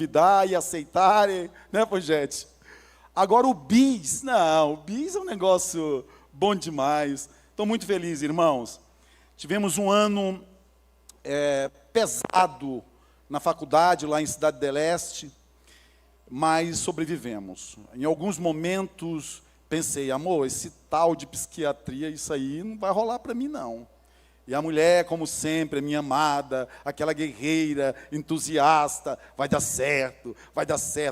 duvidar e aceitarem, né, Pojete? Agora o bis, não, o bis é um negócio bom demais. Estou muito feliz, irmãos. Tivemos um ano pesado na faculdade, lá em Cidade del Este, mas sobrevivemos. Em alguns momentos, pensei, amor, esse tal de psiquiatria, isso aí não vai rolar para mim, não. E a mulher, como sempre, a minha amada, aquela guerreira, entusiasta, vai dar certo,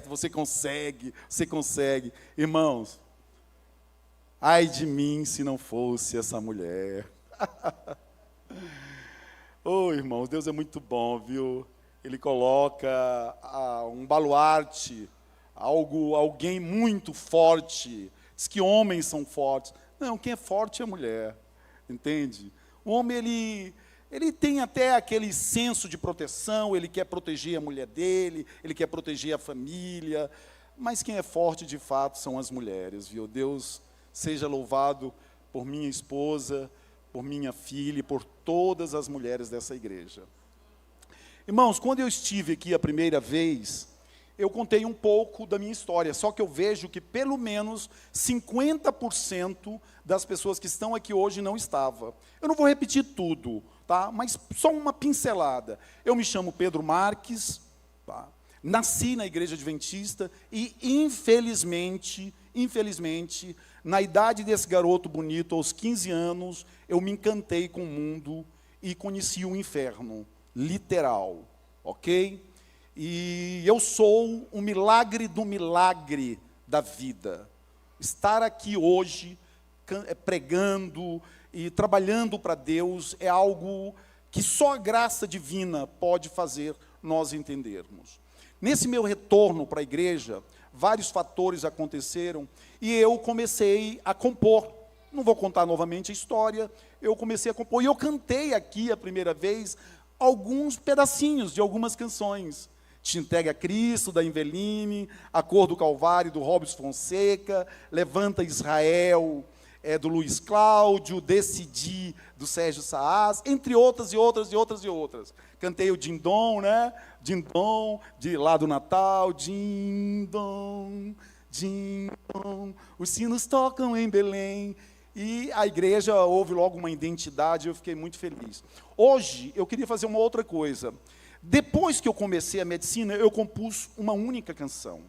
você consegue, você consegue. Irmãos, ai de mim se não fosse essa mulher. Oh, irmãos, Deus é muito bom, viu? Ele coloca um baluarte, alguém muito forte. Diz que homens são fortes. Não, quem é forte é a mulher, entende? O homem, ele tem até aquele senso de proteção, ele quer proteger a mulher dele, ele quer proteger a família, mas quem é forte, de fato, são as mulheres, viu? Deus seja louvado por minha esposa, por minha filha e por todas as mulheres dessa igreja. Irmãos, quando eu estive aqui a primeira vez, eu contei um pouco da minha história, só que eu vejo que pelo menos 50% das pessoas que estão aqui hoje não estava. Eu não vou repetir tudo, tá? Mas só uma pincelada. Eu me chamo Pedro Marques, tá? Nasci na Igreja Adventista e, infelizmente, na idade desse garoto bonito, aos 15 anos, eu me encantei com o mundo e conheci o inferno, literal, ok? E eu sou um milagre do milagre da vida. Estar aqui hoje, pregando e trabalhando para Deus, é algo que só a graça divina pode fazer nós entendermos. Nesse meu retorno para a igreja, vários fatores aconteceram e eu comecei a compor. Não vou contar novamente a história, eu comecei a compor. E eu cantei aqui a primeira vez alguns pedacinhos de algumas canções. Te entregue a Cristo, da Inveline, A Cor do Calvário, do Robson Fonseca, Levanta Israel, do Luiz Cláudio, Decidi, do Sérgio Saaz, entre outras e outras e outras e outras. Cantei o Dindom, né? Dindom, de lá do Natal, Dindom, Dindom, os sinos tocam em Belém. E a igreja houve logo uma identidade, eu fiquei muito feliz. Hoje, eu queria fazer uma outra coisa. Depois que eu comecei a medicina, eu compus uma única canção.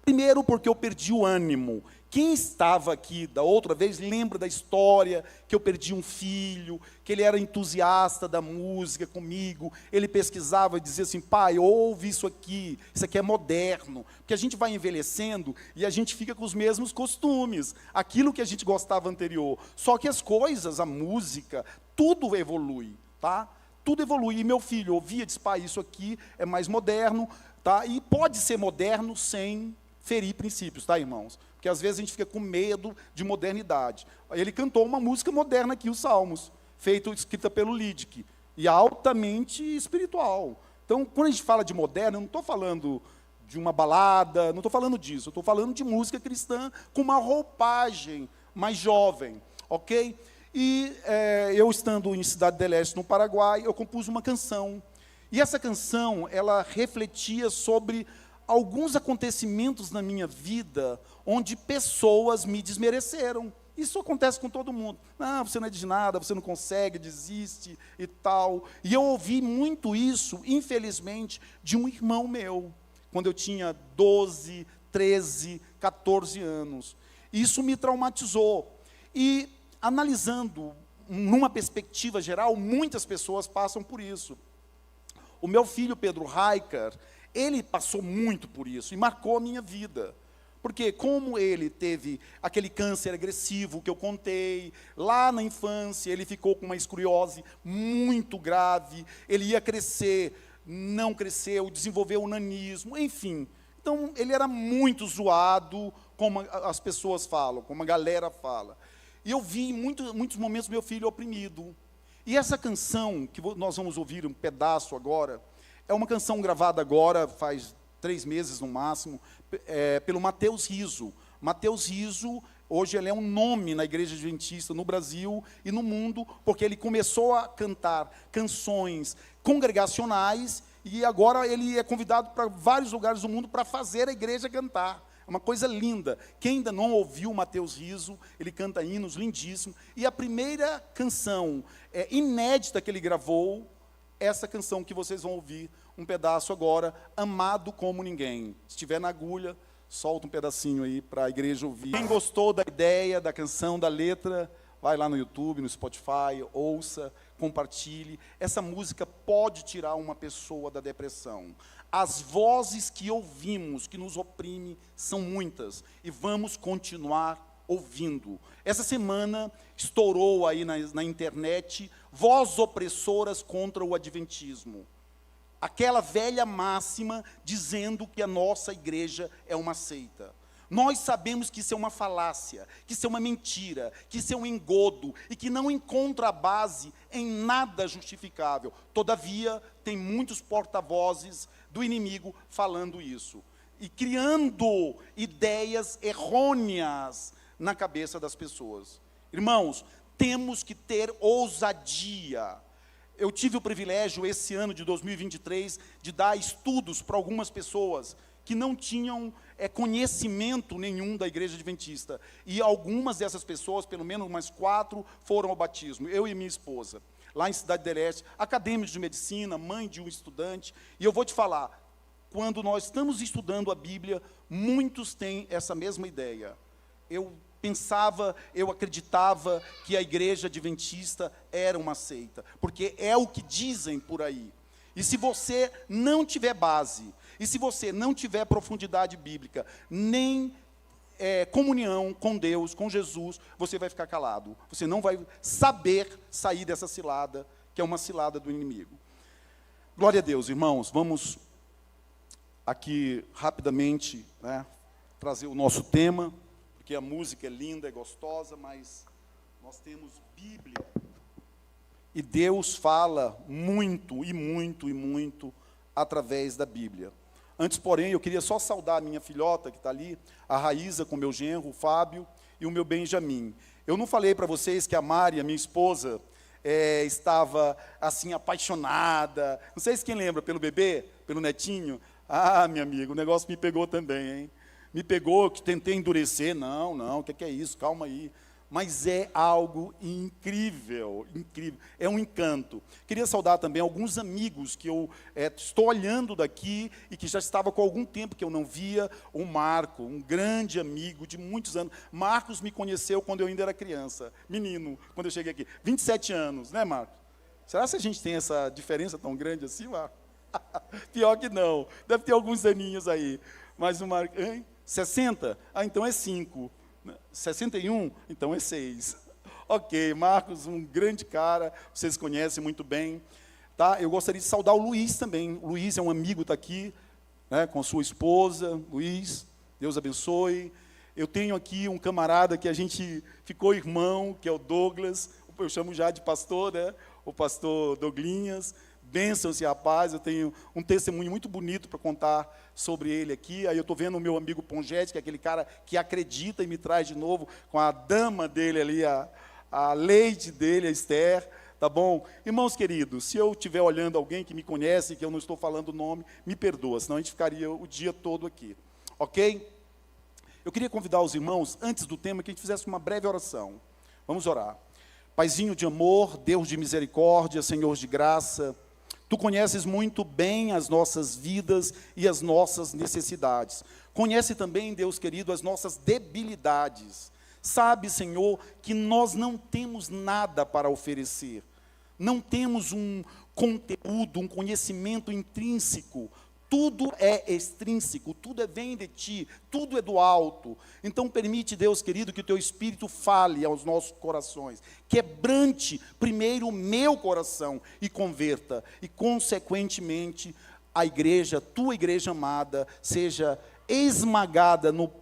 Primeiro porque eu perdi o ânimo. Quem estava aqui da outra vez lembra da história que eu perdi um filho, que ele era entusiasta da música comigo, ele pesquisava e dizia assim, pai, ouve isso aqui é moderno, porque a gente vai envelhecendo e a gente fica com os mesmos costumes, aquilo que a gente gostava anterior, só que as coisas, a música, tudo evolui, tá? Tudo evolui, e meu filho ouvia, disse, pai, isso aqui é mais moderno, tá? E pode ser moderno sem ferir princípios, tá, irmãos? Porque às vezes a gente fica com medo de modernidade. Ele cantou uma música moderna aqui, os Salmos, escrita pelo Lidic, e altamente espiritual. Então, quando a gente fala de moderno, eu não estou falando de uma balada, não estou falando disso, eu estou falando de música cristã com uma roupagem mais jovem, ok? E eu estando em Cidade del Este, no Paraguai, eu compus uma canção. E essa canção, ela refletia sobre alguns acontecimentos na minha vida, onde pessoas me desmereceram. Isso acontece com todo mundo. Não, você não é de nada, você não consegue, desiste e tal. E eu ouvi muito isso, infelizmente, de um irmão meu, quando eu tinha 12, 13, 14 anos. Isso me traumatizou. E, analisando, numa perspectiva geral, muitas pessoas passam por isso. O meu filho, Pedro Raicar, ele passou muito por isso e marcou a minha vida. Porque como ele teve aquele câncer agressivo que eu contei, lá na infância ele ficou com uma escoliose muito grave, ele ia crescer, não cresceu, desenvolveu o nanismo, enfim. Então, ele era muito zoado, como as pessoas falam, como a galera fala. E eu vi em muitos momentos meu filho oprimido. E essa canção, que nós vamos ouvir um pedaço agora, é uma canção gravada agora, faz 3 meses no máximo, pelo Mateus Riso. Mateus Riso, hoje ele é um nome na Igreja Adventista no Brasil e no mundo, porque ele começou a cantar canções congregacionais e agora ele é convidado para vários lugares do mundo para fazer a igreja cantar. É uma coisa linda. Quem ainda não ouviu Mateus Riso, ele canta hinos lindíssimos. E a primeira canção inédita que ele gravou, essa canção que vocês vão ouvir, um pedaço agora, Amado Como Ninguém. Se estiver na agulha, solta um pedacinho aí para a igreja ouvir. Quem gostou da ideia, da canção, da letra, vai lá no YouTube, no Spotify, ouça, compartilhe. Essa música pode tirar uma pessoa da depressão. As vozes que ouvimos, que nos oprime, são muitas. E vamos continuar ouvindo. Essa semana estourou aí na internet vozes opressoras contra o adventismo. Aquela velha máxima dizendo que a nossa igreja é uma seita. Nós sabemos que isso é uma falácia, que isso é uma mentira, que isso é um engodo e que não encontra base em nada justificável. Todavia, tem muitos porta-vozes do inimigo falando isso e criando ideias errôneas na cabeça das pessoas. Irmãos, temos que ter ousadia. Eu tive o privilégio, esse ano de 2023, de dar estudos para algumas pessoas que não tinham conhecimento nenhum da igreja adventista. E algumas dessas pessoas, pelo menos umas 4, foram ao batismo, eu e minha esposa, lá em Cidade do Leste, acadêmicos de medicina, mãe de um estudante. E eu vou te falar, quando nós estamos estudando a Bíblia, muitos têm essa mesma ideia. Eu pensava, eu acreditava que a igreja adventista era uma seita, porque é o que dizem por aí. E se você não tiver base, e se você não tiver profundidade bíblica, nem comunhão com Deus, com Jesus, você vai ficar calado. Você não vai saber sair dessa cilada, que é uma cilada do inimigo. Glória a Deus, irmãos. Vamos aqui rapidamente, trazer o nosso tema, porque a música é linda, é gostosa, mas nós temos Bíblia. E Deus fala muito, e muito, e muito, através da Bíblia. Antes, porém, eu queria só saudar a minha filhota, que está ali, a Raíza, com meu genro, o Fábio, e o meu Benjamin. Eu não falei para vocês que a Mari, a minha esposa, estava, assim, apaixonada. Não sei se quem lembra, pelo bebê, pelo netinho. Ah, meu amigo, o negócio me pegou também, hein? Me pegou, que tentei endurecer. Não, o que é isso? Calma aí. Mas é algo incrível, incrível. É um encanto. Queria saudar também alguns amigos que eu estou olhando daqui e que já estava com algum tempo que eu não via. O Marco, um grande amigo de muitos anos. Marcos me conheceu quando eu ainda era criança, menino, quando eu cheguei aqui. 27 anos, né, Marcos? Será que a gente tem essa diferença tão grande assim, Marcos? Pior que não. Deve ter alguns aninhos aí. Mas o Marcos... 60? Ah, então é 5. 61? Então é 6. Ok, Marcos, um grande cara, vocês conhecem muito bem. Tá? Eu gostaria de saudar o Luiz também. O Luiz é um amigo, está aqui, com sua esposa. Luiz, Deus abençoe. Eu tenho aqui um camarada que a gente ficou irmão, que é o Douglas. Eu chamo já de pastor, o pastor Douglinhas. Bênção esse rapaz, eu tenho um testemunho muito bonito para contar sobre ele aqui. Aí eu estou vendo o meu amigo Pongete, que é aquele cara que acredita e me traz de novo com a dama dele ali, a Leide dele, a Esther, tá bom? Irmãos queridos, se eu estiver olhando alguém que me conhece, que eu não estou falando o nome, me perdoa, senão a gente ficaria o dia todo aqui, ok? Eu queria convidar os irmãos, antes do tema, que a gente fizesse uma breve oração. Vamos orar. Paizinho de amor, Deus de misericórdia, Senhor de graça, Tu conheces muito bem as nossas vidas e as nossas necessidades. Conhece também, Deus querido, as nossas debilidades. Sabe, Senhor, que nós não temos nada para oferecer. Não temos um conteúdo, um conhecimento intrínseco. Tudo é extrínseco, tudo vem de Ti, tudo é do alto. Então permite, Deus querido, que o Teu Espírito fale aos nossos corações. Quebrante primeiro o meu coração e converta. E consequentemente a igreja, Tua igreja amada, seja esmagada no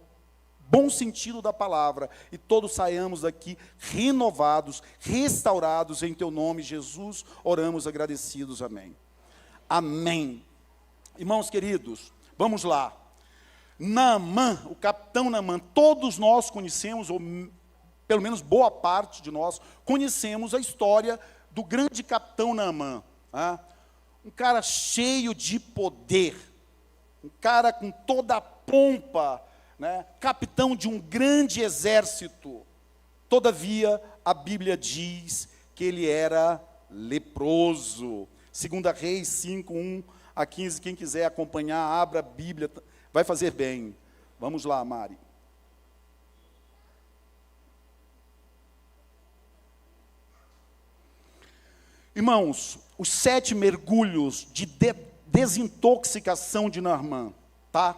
bom sentido da palavra. E todos saiamos daqui renovados, restaurados em Teu nome, Jesus. Oramos agradecidos, amém. Amém. Irmãos queridos, vamos lá. Naamã, o capitão Naamã, todos nós conhecemos, ou pelo menos boa parte de nós, conhecemos a história do grande capitão Naamã. um cara cheio de poder, um cara com toda a pompa, né? Capitão de um grande exército. Todavia, a Bíblia diz que ele era leproso. 2 Reis 5, 1 a 15, quem quiser acompanhar, abra a Bíblia, vai fazer bem. Vamos lá, Mari. Irmãos, os 7 mergulhos de desintoxicação de Naamã, tá?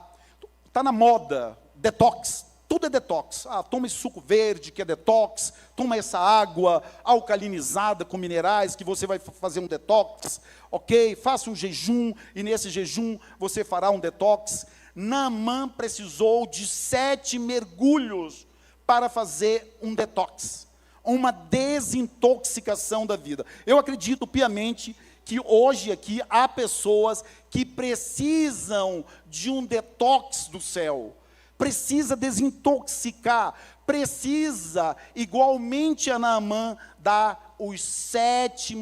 Tá na moda, detox, tudo é detox. Toma esse suco verde que é detox, toma essa água alcalinizada com minerais que você vai fazer um detox, ok? Faça um jejum e nesse jejum você fará um detox. Naamã precisou de 7 mergulhos para fazer um detox, uma desintoxicação da vida. Eu acredito piamente que hoje aqui há pessoas que precisam de um detox do céu, precisa desintoxicar, precisa, igualmente a Naamã, dar os 7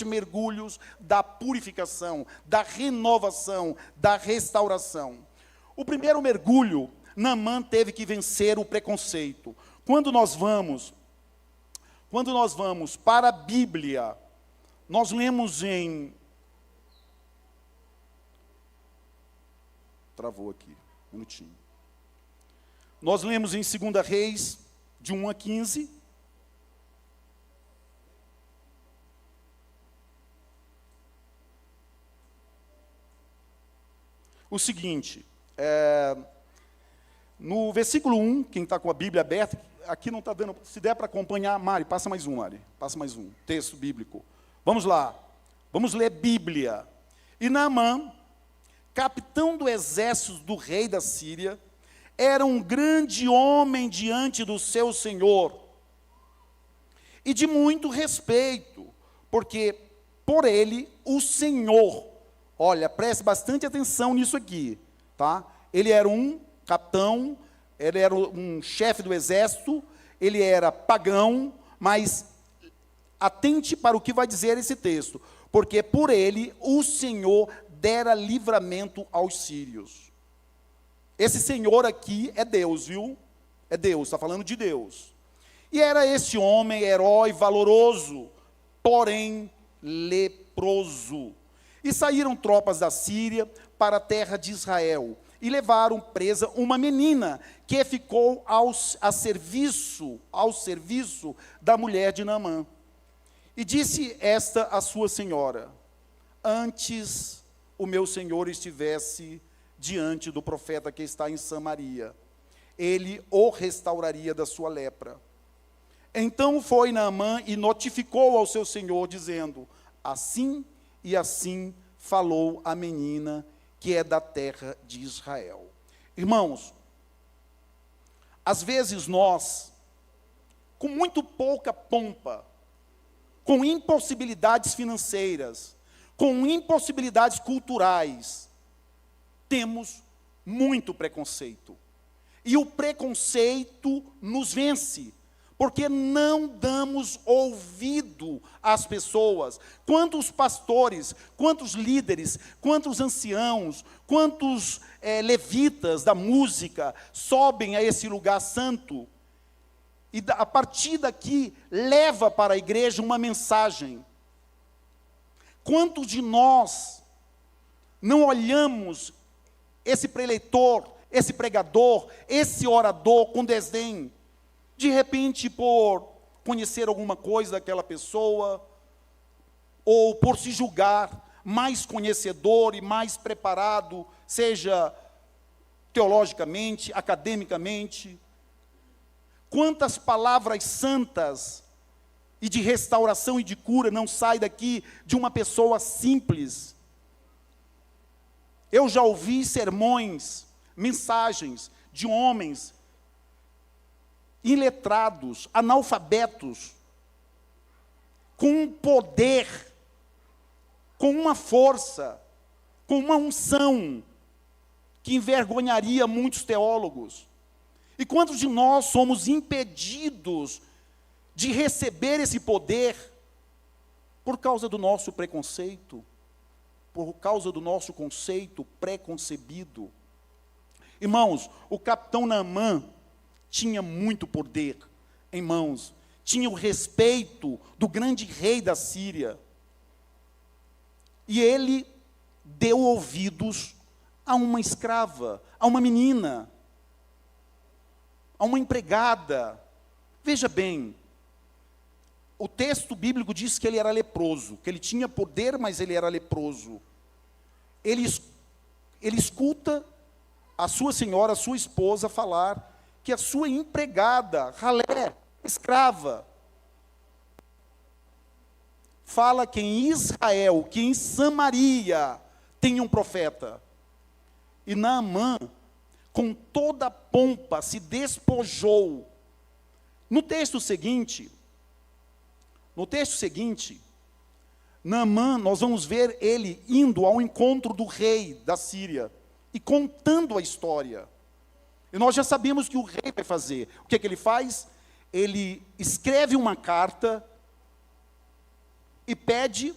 mergulhos da purificação, da renovação, da restauração. O primeiro mergulho, Naamã teve que vencer o preconceito. Quando nós vamos para a Bíblia, nós lemos em... Travou aqui, um minutinho. Nós lemos em 2 Reis, de 1 a 15. O seguinte, no versículo 1, quem está com a Bíblia aberta, aqui não está dando, se der para acompanhar, Mari, passa mais um, texto bíblico. Vamos lá, vamos ler Bíblia. E Naamã, capitão do exército do rei da Síria, era um grande homem diante do seu senhor, e de muito respeito, porque por ele o Senhor, olha, preste bastante atenção nisso aqui, tá? Ele era um capitão, ele era um chefe do exército, ele era pagão, mas atente para o que vai dizer esse texto, porque por ele o Senhor dera livramento aos sírios. Esse Senhor aqui é Deus, viu? É Deus, está falando de Deus. E era esse homem, herói, valoroso, porém leproso. E saíram tropas da Síria para a terra de Israel, e levaram presa uma menina, que ficou ao serviço da mulher de Naamã. E disse esta a sua senhora: antes o meu senhor estivesse diante do profeta que está em Samaria, ele o restauraria da sua lepra. Então foi Naamã e notificou ao seu senhor, dizendo: assim e assim falou a menina, que é da terra de Israel. Irmãos, às vezes nós, com muito pouca pompa, com impossibilidades financeiras, com impossibilidades culturais, temos muito preconceito. E o preconceito nos vence, porque não damos ouvido às pessoas. Quantos pastores, quantos líderes, quantos anciãos, quantos levitas da música sobem a esse lugar santo, e a partir daqui leva para a igreja uma mensagem. Quantos de nós não olhamos esse preleitor, esse pregador, esse orador com desdém, de repente por conhecer alguma coisa daquela pessoa, ou por se julgar mais conhecedor e mais preparado, seja teologicamente, academicamente? Quantas palavras santas e de restauração e de cura não saem daqui de uma pessoa simples? Eu já ouvi sermões, mensagens de homens iletrados, analfabetos, com um poder, com uma força, com uma unção, que envergonharia muitos teólogos. E quantos de nós somos impedidos de receber esse poder por causa do nosso preconceito, por causa do nosso conceito pré-concebido. Irmãos, o capitão Naamã tinha muito poder em mãos, tinha o respeito do grande rei da Síria. E ele deu ouvidos a uma escrava, a uma menina, a uma empregada. Veja bem, o texto bíblico diz que ele era leproso, que ele tinha poder, mas ele era leproso. Ele escuta a sua senhora, a sua esposa, falar que a sua empregada, ralé, escrava, fala que em Israel, que em Samaria, tem um profeta. E Naamã, com toda a pompa, se despojou. No texto seguinte, Naamã, nós vamos ver ele indo ao encontro do rei da Síria e contando a história. E nós já sabemos o que o rei vai fazer. O que é que ele faz? Ele escreve uma carta e pede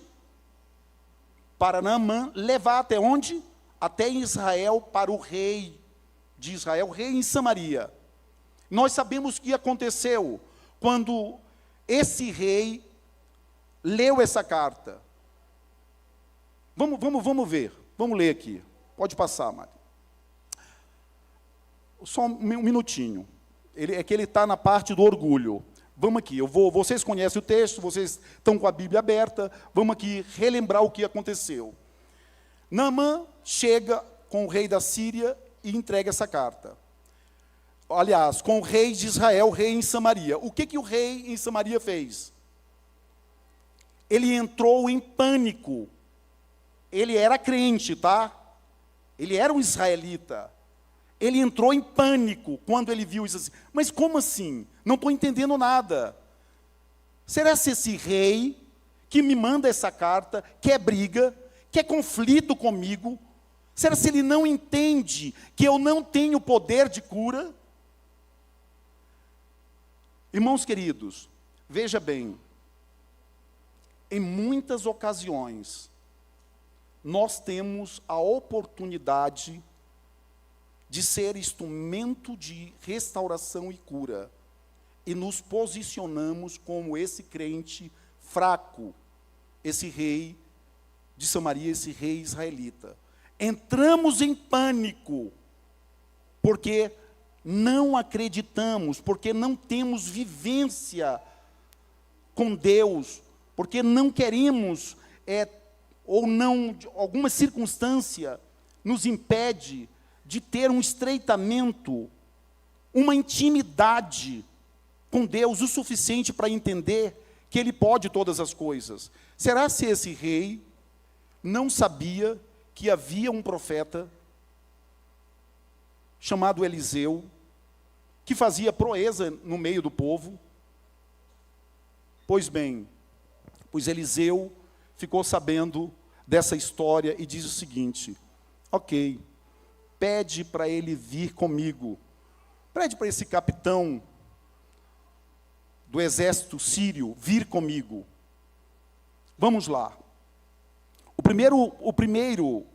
para Naamã levar até onde? Até Israel, para o rei de Israel, o rei em Samaria. Nós sabemos o que aconteceu quando esse rei leu essa carta. Vamos ver, vamos ler aqui. Pode passar, Mari. Só um minutinho. É que ele está na parte do orgulho. Vamos aqui, vocês conhecem o texto, vocês estão com a Bíblia aberta, vamos aqui relembrar o que aconteceu. Naamã chega com o rei da Síria e entrega essa carta. Aliás, com o rei de Israel, o rei em Samaria. O que o rei em Samaria fez? Ele entrou em pânico. Ele era crente, tá? Ele era um israelita. Ele entrou em pânico quando ele viu isso assim. Mas como assim? Não estou entendendo nada. Será que esse rei que me manda essa carta quer briga, quer conflito comigo? Será que ele não entende que eu não tenho poder de cura? Irmãos queridos, veja bem, em muitas ocasiões, nós temos a oportunidade de ser instrumento de restauração e cura, e nos posicionamos como esse crente fraco, esse rei de Samaria, esse rei israelita. Entramos em pânico, porque não acreditamos, porque não temos vivência com Deus, porque não queremos, ou não, alguma circunstância nos impede de ter um estreitamento, uma intimidade com Deus o suficiente para entender que Ele pode todas as coisas. Será se esse rei não sabia que havia um profeta chamado Eliseu, que fazia proeza no meio do povo? Pois bem, Eliseu ficou sabendo dessa história e diz o seguinte: ok, pede para ele vir comigo, pede para esse capitão do exército sírio vir comigo. Vamos lá. O primeiro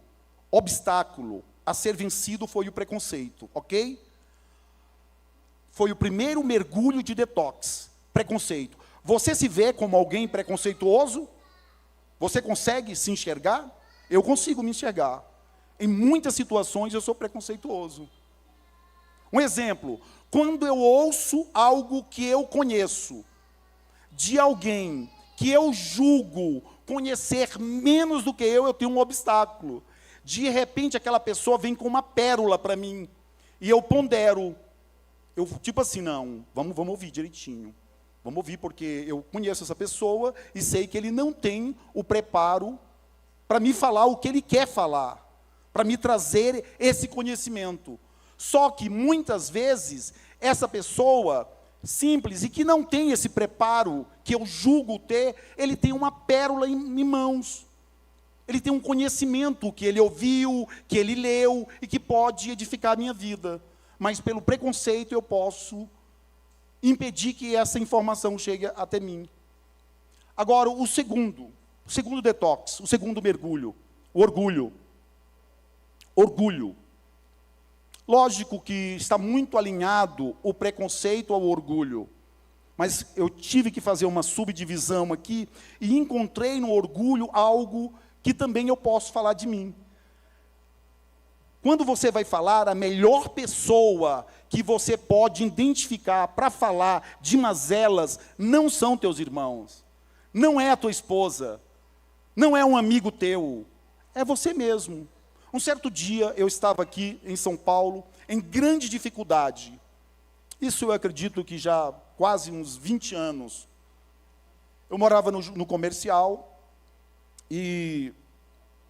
obstáculo a ser vencido foi o preconceito, ok? Foi o primeiro mergulho de detox, preconceito. Você se vê como alguém preconceituoso? Você consegue se enxergar? Eu consigo me enxergar. Em muitas situações eu sou preconceituoso. Um exemplo, quando eu ouço algo que eu conheço, de alguém que eu julgo conhecer menos do que eu tenho um obstáculo. De repente aquela pessoa vem com uma pérola para mim, e eu pondero. Eu, tipo assim, não, vamos ouvir direitinho. Vamos ouvir, porque eu conheço essa pessoa e sei que ele não tem o preparo para me falar o que ele quer falar, para me trazer esse conhecimento. Só que, muitas vezes, essa pessoa simples e que não tem esse preparo que eu julgo ter, ele tem uma pérola em mãos. Ele tem um conhecimento que ele ouviu, que ele leu e que pode edificar a minha vida. Mas pelo preconceito eu posso impedir que essa informação chegue até mim. Agora, o segundo detox, o segundo mergulho, O orgulho. Orgulho. Lógico que está muito alinhado o preconceito ao orgulho. Mas eu tive que fazer uma subdivisão aqui e encontrei no orgulho algo que também eu posso falar de mim. Quando você vai falar, a melhor pessoa que você pode identificar para falar de mazelas não são teus irmãos, não é a tua esposa, não é um amigo teu, é você mesmo. Um certo dia eu estava aqui em São Paulo, em grande dificuldade. Isso eu acredito que já quase uns 20 anos. Eu morava no comercial e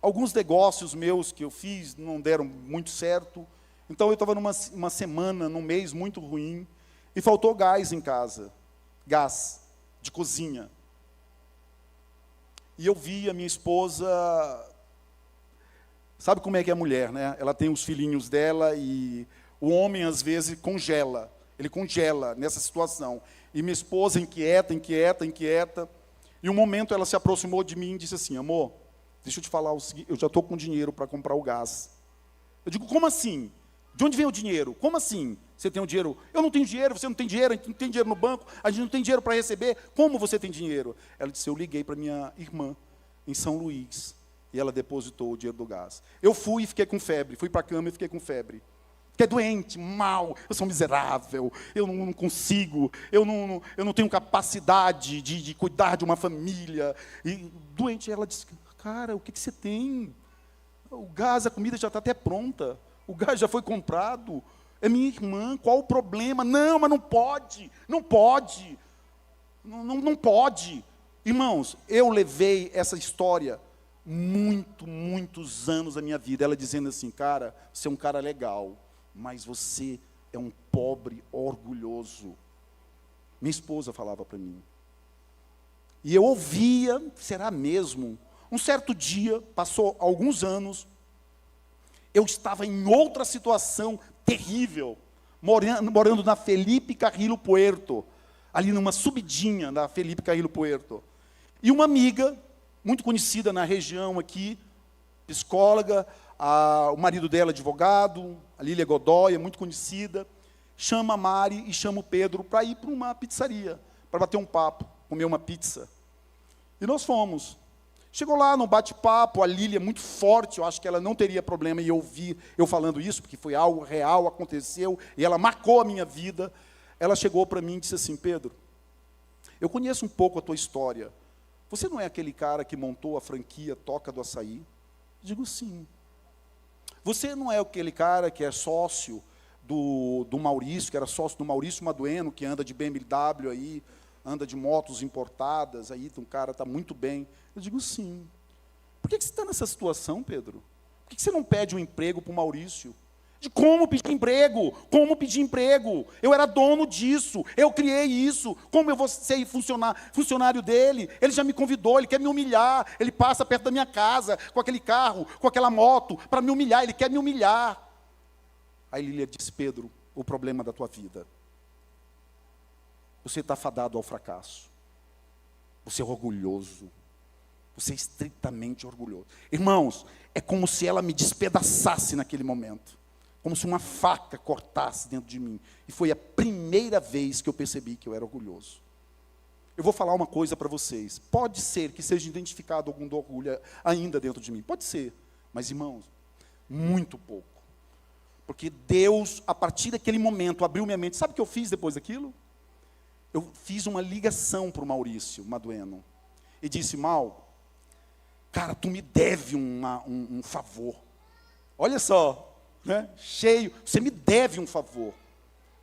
alguns negócios meus que eu fiz não deram muito certo. Então eu estava numa semana, num mês muito ruim, e faltou gás em casa, gás de cozinha. E eu vi a minha esposa, sabe como é que é a mulher, né? Ela tem os filhinhos dela e o homem às vezes congela, ele congela nessa situação. E minha esposa inquieta, e um momento ela se aproximou de mim e disse assim: amor, deixa eu te falar o seguinte, eu já estou com dinheiro para comprar o gás. Eu digo, como assim? De onde vem o dinheiro? Como assim? Você tem o dinheiro? Eu não tenho dinheiro, você não tem dinheiro, a gente não tem dinheiro no banco, a gente não tem dinheiro para receber. Como você tem dinheiro? Ela disse, eu liguei para minha irmã em São Luís e ela depositou o dinheiro do gás. Eu fui e fiquei com febre, fui para a cama e fiquei com febre. Fiquei doente, mal, eu sou miserável, eu não consigo, eu não tenho capacidade de cuidar de uma família. E doente, ela disse, cara, o que você tem? O gás, a comida já está até pronta. O gás já foi comprado. É minha irmã, qual o problema? Não, mas não pode. Não pode. Não pode. Irmãos, eu levei essa história muitos anos da minha vida. Ela dizendo assim, cara, você é um cara legal, mas você é um pobre orgulhoso. Minha esposa falava para mim. E eu ouvia, será mesmo? Um certo dia, passou alguns anos, eu estava em outra situação terrível, morando na Felipe Carrillo Puerto, ali numa subidinha da Felipe Carrillo Puerto. E uma amiga, muito conhecida na região aqui, psicóloga, o marido dela advogado, a Lília Godoy, muito conhecida, chama a Mari e chama o Pedro para ir para uma pizzaria, para bater um papo, comer uma pizza. E nós fomos. Chegou lá no bate-papo, a Lília muito forte, eu acho que ela não teria problema em ouvir eu falando isso, porque foi algo real, aconteceu, e ela marcou a minha vida. Ela chegou para mim e disse assim, Pedro, eu conheço um pouco a tua história. Você não é aquele cara que montou a franquia Toca do Açaí? Eu digo, sim. Você não é aquele cara que é sócio do Maurício, que era sócio do Maurício Madueno, que anda de BMW aí, anda de motos importadas, aí um cara está muito bem. Eu digo, sim. Por que você está nessa situação, Pedro? Por que você não pede um emprego para o Maurício? De como pedir emprego? Como pedir emprego? Eu era dono disso, eu criei isso. Como eu vou ser funcionário dele? Ele já me convidou, ele quer me humilhar. Ele passa perto da minha casa, com aquele carro, com aquela moto, para me humilhar, ele quer me humilhar. Aí Lília disse, Pedro, o problema da tua vida. Você está fadado ao fracasso. Você é orgulhoso. Você é estritamente orgulhoso. Irmãos, é como se ela me despedaçasse naquele momento. Como se uma faca cortasse dentro de mim. E foi a primeira vez que eu percebi que eu era orgulhoso. Eu vou falar uma coisa para vocês. Pode ser que seja identificado algum orgulho ainda dentro de mim. Pode ser. Mas, irmãos, muito pouco. Porque Deus, a partir daquele momento, abriu minha mente. Sabe o que eu fiz depois daquilo? Eu fiz uma ligação para o Maurício Madueno. E disse, Mal, cara, tu me deve um favor. Olha só, né? Cheio, você me deve um favor.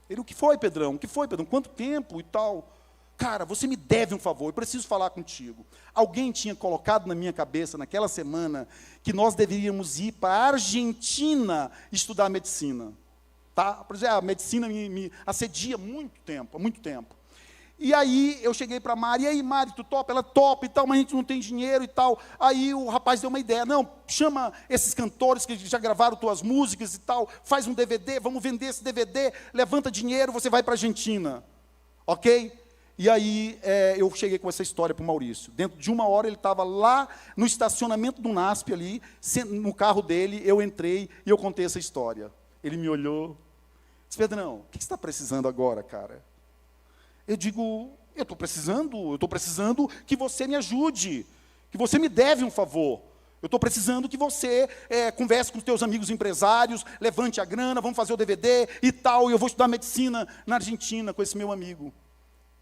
Ele, o que foi, Pedrão? O que foi, Pedrão? Quanto tempo e tal? Cara, você me deve um favor, eu preciso falar contigo. Alguém tinha colocado na minha cabeça, naquela semana, que nós deveríamos ir para a Argentina estudar medicina. Tá? Por exemplo, a medicina me assedia há muito tempo. E aí eu cheguei para a Mari, e aí Mari, tu topa? Ela topa e tal, mas a gente não tem dinheiro e tal. Aí o rapaz deu uma ideia, não, chama esses cantores que já gravaram tuas músicas e tal, faz um DVD, vamos vender esse DVD, levanta dinheiro, você vai para a Argentina. Ok? E aí eu cheguei com essa história para o Maurício. Dentro de 1 hora ele estava lá no estacionamento do NASP ali, no carro dele, eu entrei e eu contei essa história. Ele me olhou, disse, Pedrão, o que você está precisando agora, cara? Eu digo, eu estou precisando que você me ajude, que você me deve um favor. Eu estou precisando que você converse com os teus amigos empresários, levante a grana, vamos fazer o DVD e tal, e eu vou estudar medicina na Argentina com esse meu amigo.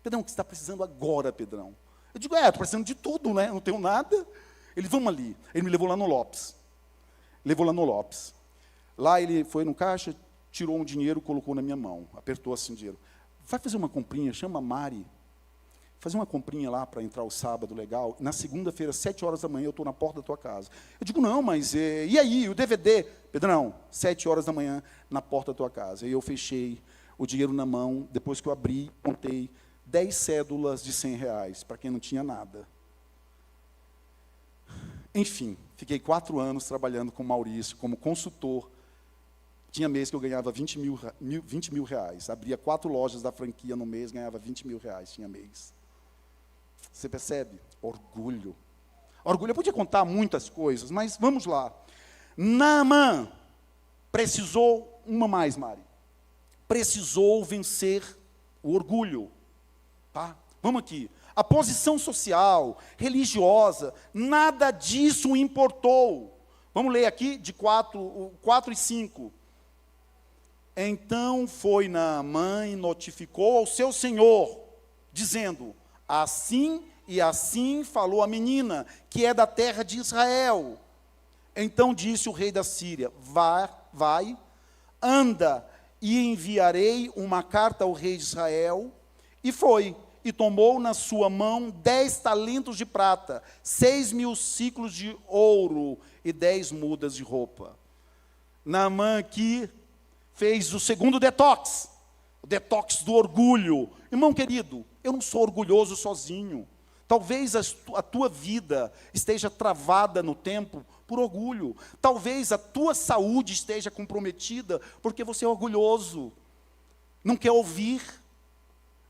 Pedrão, o que você está precisando agora, Pedrão? Eu digo, estou precisando de tudo, né? Não tenho nada. Ele, vamos ali. Ele me levou lá no Lopes. Lá ele foi no caixa, tirou um dinheiro, colocou na minha mão. Apertou assim o dinheiro. Vai fazer uma comprinha, chama a Mari. Fazer uma comprinha lá para entrar o sábado, legal. Na segunda-feira, 7 horas da manhã, eu estou na porta da tua casa. Eu digo, não, mas e aí, o DVD? Pedrão, 7 horas da manhã, na porta da tua casa. E eu fechei o dinheiro na mão, depois que eu abri, contei 10 cédulas de R$100, para quem não tinha nada. Enfim, fiquei 4 anos trabalhando com o Maurício, como consultor. Tinha mês que eu ganhava 20 mil reais. Abria 4 lojas da franquia no mês, ganhava 20 mil reais, tinha mês. Você percebe? Orgulho. Orgulho, eu podia contar muitas coisas, mas vamos lá. Naamã precisou, uma mais, Mari. Precisou vencer o orgulho. Tá? Vamos aqui. A posição social, religiosa, nada disso importou. Vamos ler aqui de 4 e 5. Então foi Naamã e notificou ao seu senhor, dizendo, assim e assim falou a menina, que é da terra de Israel. Então disse o rei da Síria, vai, anda, e enviarei uma carta ao rei de Israel. E foi, e tomou na sua mão 10 talentos de prata, 6.000 ciclos de ouro e 10 mudas de roupa. Naamã aqui fez o segundo detox, o detox do orgulho. Irmão querido, eu não sou orgulhoso sozinho. Talvez a tua vida esteja travada no tempo por orgulho. Talvez a tua saúde esteja comprometida porque você é orgulhoso. Não quer ouvir,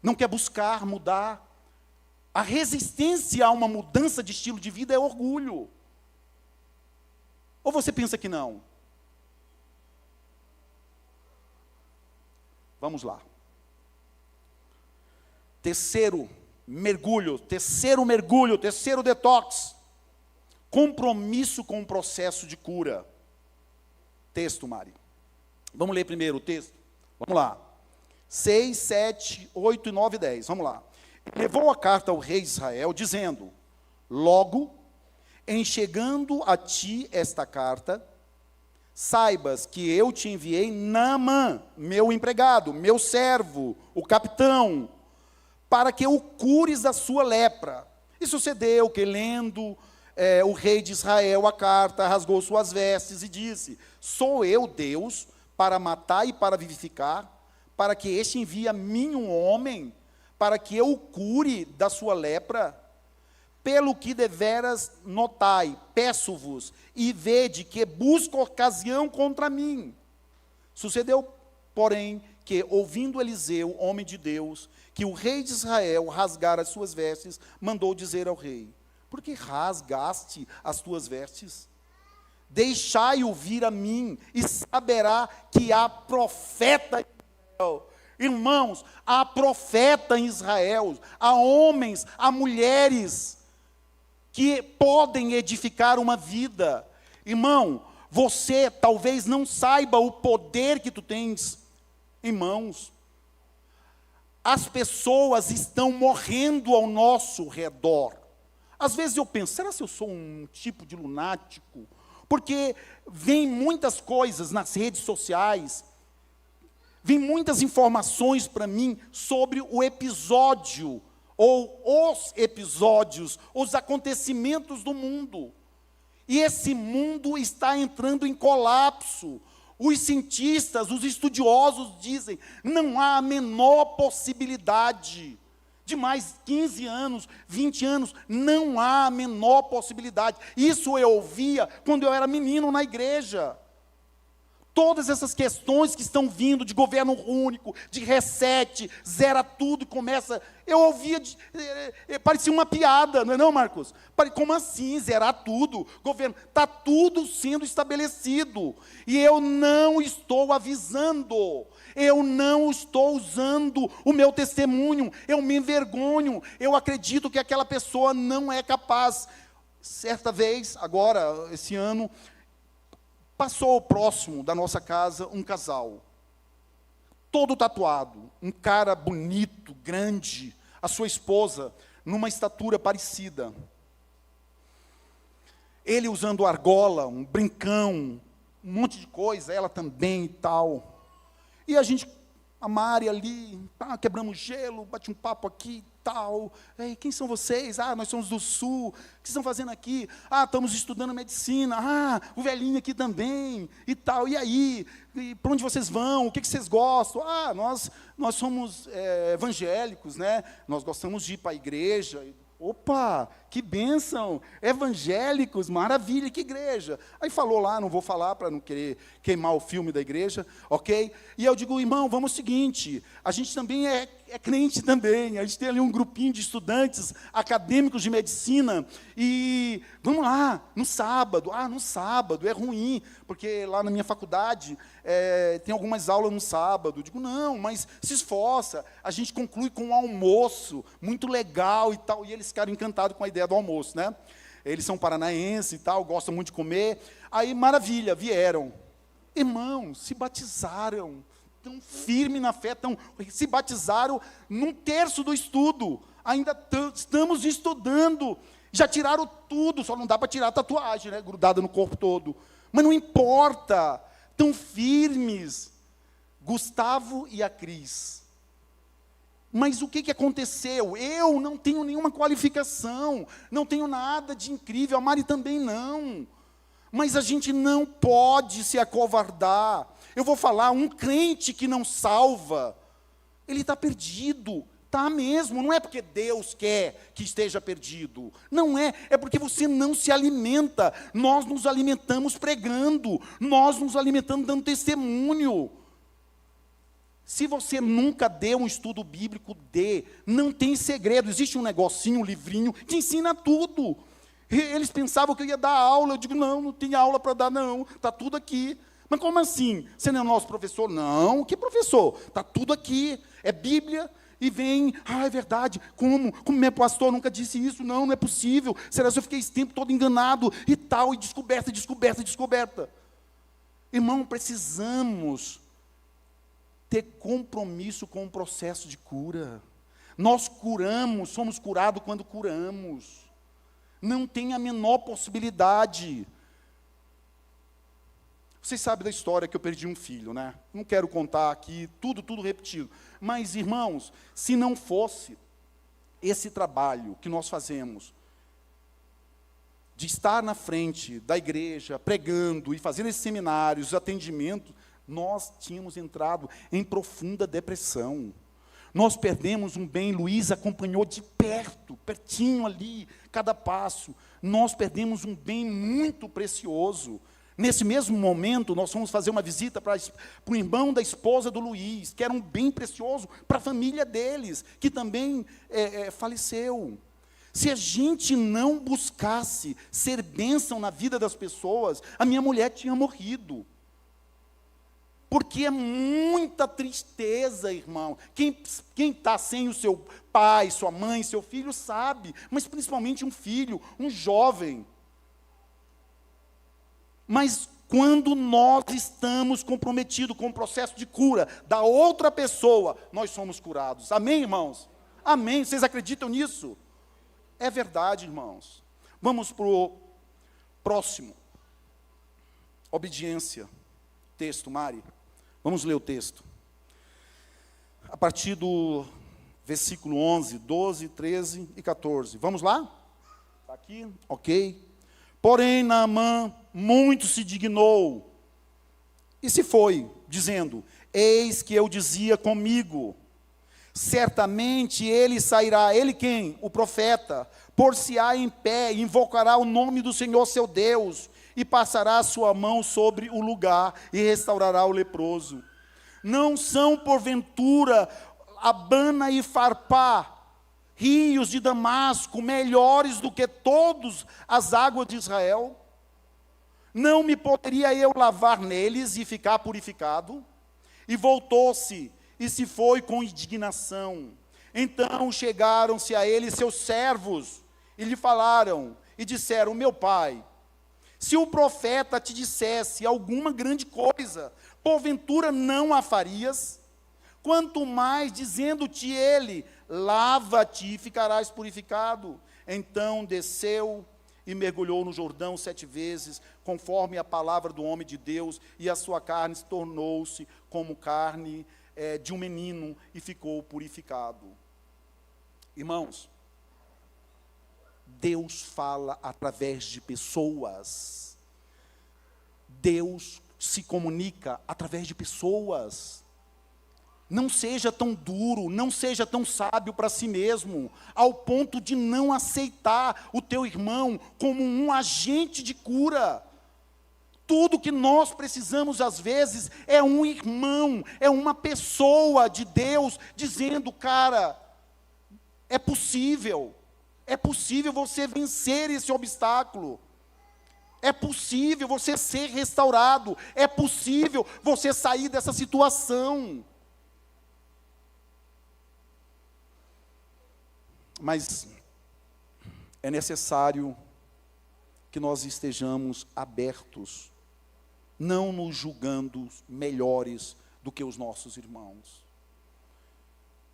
não quer buscar mudar. A resistência a uma mudança de estilo de vida é orgulho. Ou você pensa que não? Vamos lá. Terceiro mergulho, terceiro detox. Compromisso com o processo de cura. Texto, Mari. Vamos ler primeiro o texto. Vamos lá. 6, 7, 8, 9 e 10. Vamos lá. Levou a carta ao rei de Israel, dizendo, logo, em chegando a ti esta carta, saibas que eu te enviei Naamã, meu empregado, meu servo, o capitão, para que o cures da sua lepra. E sucedeu que, lendo o rei de Israel a carta, rasgou suas vestes e disse, sou eu Deus para matar e para vivificar, para que este envie a mim um homem, para que eu o cure da sua lepra? Pelo que deveras notai, peço-vos, e vede que busco ocasião contra mim. Sucedeu, porém, que, ouvindo Eliseu, homem de Deus, que o rei de Israel rasgara as suas vestes, mandou dizer ao rei, por que rasgaste as tuas vestes? Deixai-o vir a mim, e saberá que há profeta em Israel. Irmãos, há profeta em Israel, há homens, há mulheres, que podem edificar uma vida. Irmão, você talvez não saiba o poder que tu tens em mãos. As pessoas estão morrendo ao nosso redor. Às vezes eu penso, será que eu sou um tipo de lunático? Porque vem muitas coisas nas redes sociais, vem muitas informações para mim sobre o episódio, ou os episódios, os acontecimentos do mundo. E esse mundo está entrando em colapso. Os cientistas, os estudiosos dizem, não há a menor possibilidade de mais 15 anos, 20 anos, não há a menor possibilidade. Isso eu ouvia quando eu era menino na igreja. Todas essas questões que estão vindo de governo único, de reset, zera tudo e começa... Eu ouvia, parecia uma piada, não é não, Marcos? Como assim, zerar tudo? Governo, está tudo sendo estabelecido. E eu não estou avisando, eu não estou usando o meu testemunho, eu me envergonho, eu acredito que aquela pessoa não é capaz. Certa vez, agora, esse ano... Passou próximo da nossa casa um casal, todo tatuado, um cara bonito, grande, a sua esposa, numa estatura parecida. Ele usando argola, um brincão, um monte de coisa, ela também e tal. E a gente, a Mari ali, quebramos gelo, bate um papo aqui e tal. Ei, quem são vocês? Nós somos do Sul. O que vocês estão fazendo aqui? Estamos estudando medicina. O velhinho aqui também e tal. E aí? Para onde vocês vão? O que vocês gostam? Nós somos evangélicos, né? Nós gostamos de ir para a igreja. Opa, que bênção, evangélicos, maravilha, que igreja. Aí falou lá, não vou falar para não querer queimar o filme da igreja, ok? E eu digo, irmão, vamos ao seguinte, a gente também é crente também, a gente tem ali um grupinho de estudantes acadêmicos de medicina, e vamos lá, no sábado. No sábado, é ruim, porque lá na minha faculdade tem algumas aulas no sábado. Eu digo, não, mas se esforça, a gente conclui com um almoço, muito legal e tal, e eles ficaram encantados com a ideia do almoço, né? Eles são paranaenses e tal, gostam muito de comer, aí maravilha, vieram. Irmãos, se batizaram, tão firme na fé, se batizaram num terço do estudo, ainda estamos estudando, já tiraram tudo, só não dá para tirar a tatuagem, né, grudada no corpo todo, mas não importa, tão firmes, Gustavo e a Cris. Mas o que aconteceu? Eu não tenho nenhuma qualificação, não tenho nada de incrível, a Mari também não. Mas a gente não pode se acovardar. Eu vou falar, um crente que não salva, ele está perdido, está mesmo. Não é porque Deus quer que esteja perdido, não é, é porque você não se alimenta. Nós nos alimentamos pregando, nós nos alimentamos dando testemunho. Se você nunca deu um estudo bíblico, não tem segredo, existe um negocinho, um livrinho, que ensina tudo. Eles pensavam que eu ia dar aula, eu digo, não tem aula para dar não, está tudo aqui. Mas como assim? Você não é nosso professor? Não, que professor? Está tudo aqui, é Bíblia, e vem, é verdade, como meu pastor nunca disse isso, não é possível, será que eu fiquei esse tempo todo enganado, e tal, e descoberta. Irmão, precisamos ter compromisso com o processo de cura. Nós curamos, somos curados quando curamos. Não tem a menor possibilidade. Vocês sabem da história que eu perdi um filho, né? Não quero contar aqui, tudo repetido. Mas, irmãos, se não fosse esse trabalho que nós fazemos, de estar na frente da igreja, pregando e fazendo esses seminários, atendimentos, nós tínhamos entrado em profunda depressão. Nós perdemos um bem, Luiz acompanhou de perto, pertinho ali, cada passo. Nós perdemos um bem muito precioso. Nesse mesmo momento, nós fomos fazer uma visita para o irmão da esposa do Luiz, que era um bem precioso para a família deles, que também faleceu. Se a gente não buscasse ser bênção na vida das pessoas, a minha mulher tinha morrido. Porque é muita tristeza, irmão. Quem está sem o seu pai, sua mãe, seu filho, sabe. Mas principalmente um filho, um jovem. Mas quando nós estamos comprometidos com o processo de cura da outra pessoa, nós somos curados. Amém, irmãos? Amém. Vocês acreditam nisso? É verdade, irmãos. Vamos para o próximo. Obediência. Texto, Mari. Vamos ler o texto. A partir do versículo 11, 12, 13 e 14. Vamos lá? Está aqui? Ok. Porém, Naamã muito se dignou e se foi, dizendo, eis que eu dizia comigo, certamente ele sairá, ele quem? O profeta, por-se-á em pé, invocará o nome do Senhor seu Deus, e passará a sua mão sobre o lugar, e restaurará o leproso. Não são, porventura, Abana e Farpá, rios de Damasco, melhores do que todas as águas de Israel? Não me poderia eu lavar neles e ficar purificado? E voltou-se, e se foi com indignação. Então chegaram-se a ele seus servos, e lhe falaram, e disseram: meu pai, se o profeta te dissesse alguma grande coisa, porventura não a farias? Quanto mais dizendo-te ele, lava-te e ficarás purificado. Então desceu e mergulhou no Jordão 7 vezes, conforme a palavra do homem de Deus, e a sua carne tornou-se como carne de um menino, e ficou purificado. Irmãos, Deus fala através de pessoas. Deus se comunica através de pessoas. Não seja tão duro, não seja tão sábio para si mesmo, ao ponto de não aceitar o teu irmão como um agente de cura. Tudo que nós precisamos, às vezes, é um irmão, é uma pessoa de Deus, dizendo: cara, é possível você vencer esse obstáculo. É possível você ser restaurado. É possível você sair dessa situação. Mas é necessário que nós estejamos abertos, não nos julgando melhores do que os nossos irmãos.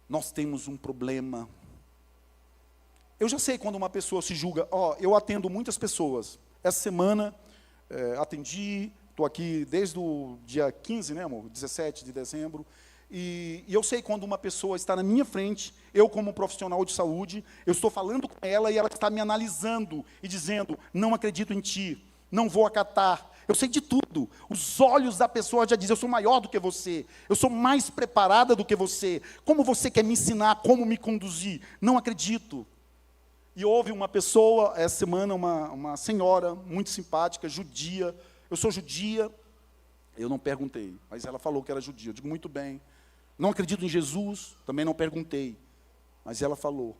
Nós temos um problema. Eu já sei quando uma pessoa se julga. Eu atendo muitas pessoas. Essa semana, atendi, estou aqui desde o dia 15, né, amor? 17 de dezembro. E eu sei quando uma pessoa está na minha frente, eu como profissional de saúde, eu estou falando com ela e ela está me analisando e dizendo: não acredito em ti, não vou acatar. Eu sei de tudo. Os olhos da pessoa já dizem: eu sou maior do que você, eu sou mais preparada do que você. Como você quer me ensinar como me conduzir? Não acredito. E houve uma pessoa, essa semana, uma senhora muito simpática, judia. Eu sou judia. Eu não perguntei, mas ela falou que era judia. Eu digo: muito bem. Não acredito em Jesus, também não perguntei. Mas ela falou: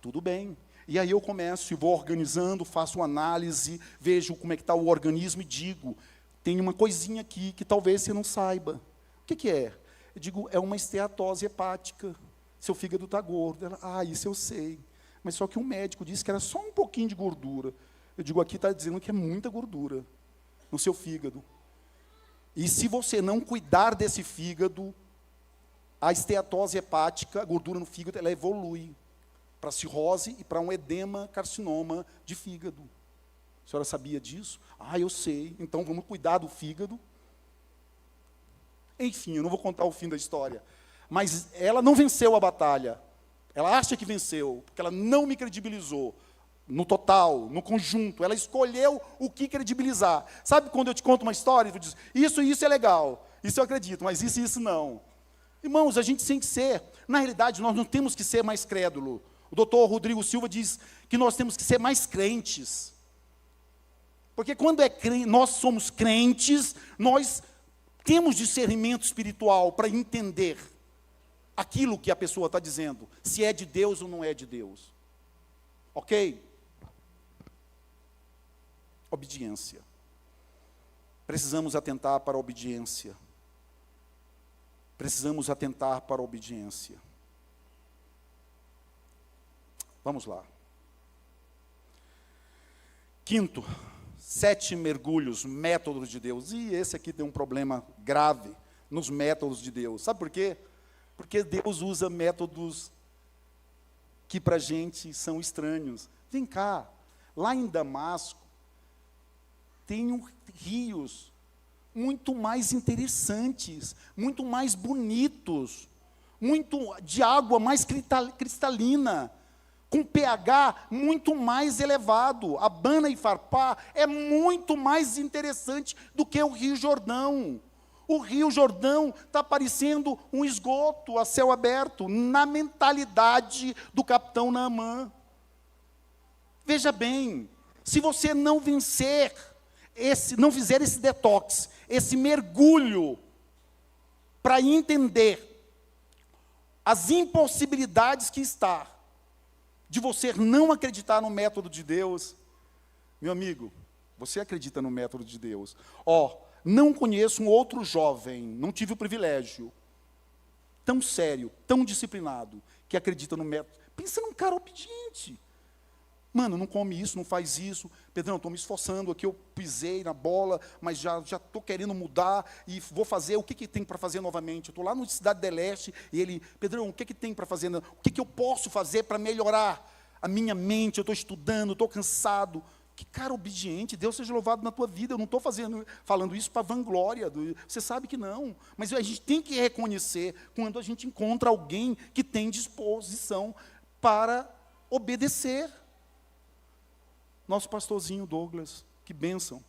tudo bem. E aí eu começo e vou organizando, faço uma análise, vejo como é que está o organismo e digo: tem uma coisinha aqui que talvez você não saiba. O que é? Eu digo: é uma esteatose hepática. Seu fígado está gordo. Ela: isso eu sei. Mas só que um médico disse que era só um pouquinho de gordura. Eu digo: aqui está dizendo que é muita gordura no seu fígado. E se você não cuidar desse fígado, a esteatose hepática, a gordura no fígado, ela evolui para cirrose e para um edema carcinoma de fígado. A senhora sabia disso? Eu sei. Então vamos cuidar do fígado. Enfim, eu não vou contar o fim da história. Mas ela não venceu a batalha. Ela acha que venceu, porque ela não me credibilizou. No total, no conjunto, ela escolheu o que credibilizar. Sabe quando eu te conto uma história e tu diz: isso e isso é legal, isso eu acredito, mas isso e isso não. Irmãos, a gente tem que ser, na realidade, nós não temos que ser mais crédulo. O doutor Rodrigo Silva diz que nós temos que ser mais crentes. Porque quando nós somos crentes, nós temos discernimento espiritual para entender aquilo que a pessoa está dizendo, se é de Deus ou não é de Deus. Ok? Obediência. Precisamos atentar para a obediência. Precisamos atentar para a obediência. Vamos lá. Quinto, 7 mergulhos, métodos de Deus. E esse aqui tem um problema grave nos métodos de Deus. Sabe por quê? Porque Deus usa métodos que para a gente são estranhos. Vem cá, lá em Damasco, tem rios muito mais interessantes, muito mais bonitos, de água mais cristalina, com pH muito mais elevado. Abana e Farpá é muito mais interessante do que o Rio Jordão. O Rio Jordão está parecendo um esgoto a céu aberto, na mentalidade do capitão Naamã. Veja bem, se você não vencer não fizer esse detox, esse mergulho, para entender as impossibilidades que está de você não acreditar no método de Deus, meu amigo, você acredita no método de Deus. Não conheço um outro jovem, não tive o privilégio, tão sério, tão disciplinado, que acredita no método. Pensa num cara obediente. Mano, não come isso, não faz isso. Pedrão, estou me esforçando aqui, eu pisei na bola, mas já estou querendo mudar e vou fazer. O que tem para fazer novamente? Eu estou lá no Cidade do Leste e ele, Pedrão, o que tem para fazer? O que eu posso fazer para melhorar a minha mente? Eu estou estudando, estou cansado. Que cara obediente, Deus seja louvado na tua vida. Eu não estou falando isso para vanglória, você sabe que não. Mas a gente tem que reconhecer quando a gente encontra alguém que tem disposição para obedecer. Nosso pastorzinho Douglas, que bênção.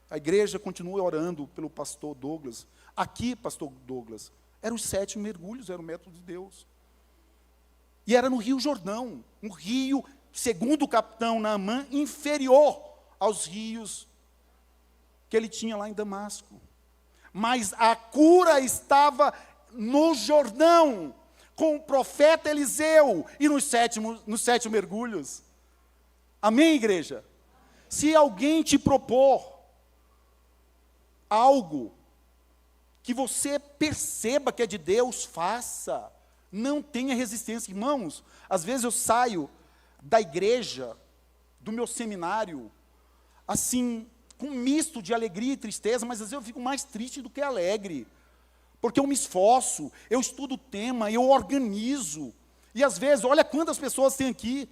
A igreja continua orando pelo pastor Douglas. Aqui, pastor Douglas, eram os 7 mergulhos, era o método de Deus. E era no Rio Jordão, um rio, segundo o capitão Naamã, inferior aos rios que ele tinha lá em Damasco. Mas a cura estava no Jordão, com o profeta Eliseu, e nos 7 mergulhos. Amém, igreja? Se alguém te propor algo que você perceba que é de Deus, faça. Não tenha resistência. Irmãos, às vezes eu saio da igreja, do meu seminário, assim, com um misto de alegria e tristeza, mas às vezes eu fico mais triste do que alegre, porque eu me esforço, eu estudo o tema, eu organizo, e às vezes, olha quantas pessoas tem aqui,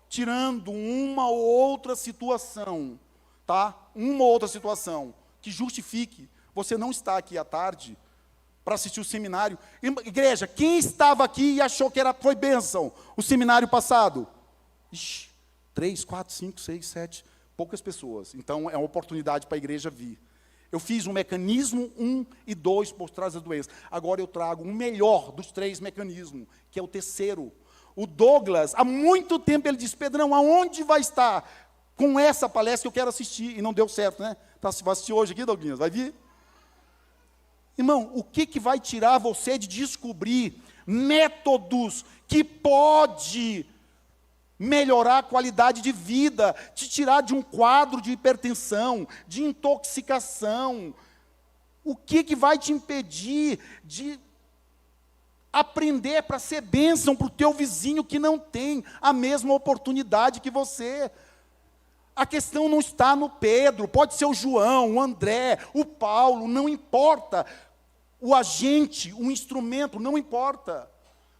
tirando uma ou outra situação, tá? Uma ou outra situação que justifique você não estar aqui à tarde para assistir o seminário. Igreja, quem estava aqui e achou que foi bênção o seminário passado? 3, 4, 5, 6, 7, poucas pessoas. Então, é uma oportunidade para a igreja vir. Eu fiz um mecanismo 1 e 2 por trás da doença. Agora eu trago o melhor dos 3 mecanismos, que é o terceiro. O Douglas, há muito tempo ele disse, Pedrão, aonde vai estar com essa palestra que eu quero assistir? E não deu certo, né? Vai assistir hoje aqui, Douglas? Vai vir? Irmão, o que vai tirar você de descobrir métodos que pode melhorar a qualidade de vida, te tirar de um quadro de hipertensão, de intoxicação? O que vai te impedir de aprender para ser bênção para o teu vizinho que não tem a mesma oportunidade que você? A questão não está no Pedro, pode ser o João, o André, o Paulo, não importa. O agente, o instrumento, não importa.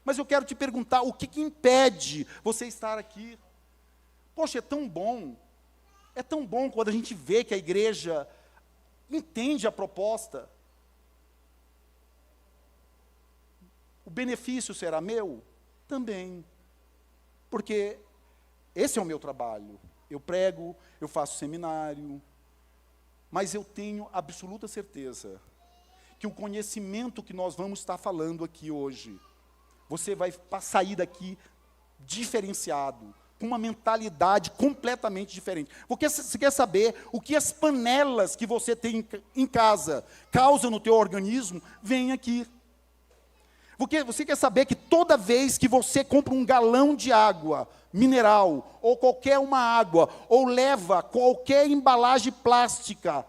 Mas eu quero te perguntar, o que impede você estar aqui? Poxa, é tão bom quando a gente vê que a igreja entende a proposta. O benefício será meu? Também. Porque esse é o meu trabalho. Eu prego, eu faço seminário, mas eu tenho absoluta certeza que o conhecimento que nós vamos estar falando aqui hoje, você vai sair daqui diferenciado, com uma mentalidade completamente diferente. Porque você quer saber o que as panelas que você tem em casa causam no teu organismo? Vem aqui. Porque você quer saber que toda vez que você compra um galão de água mineral, ou qualquer uma água, ou leva qualquer embalagem plástica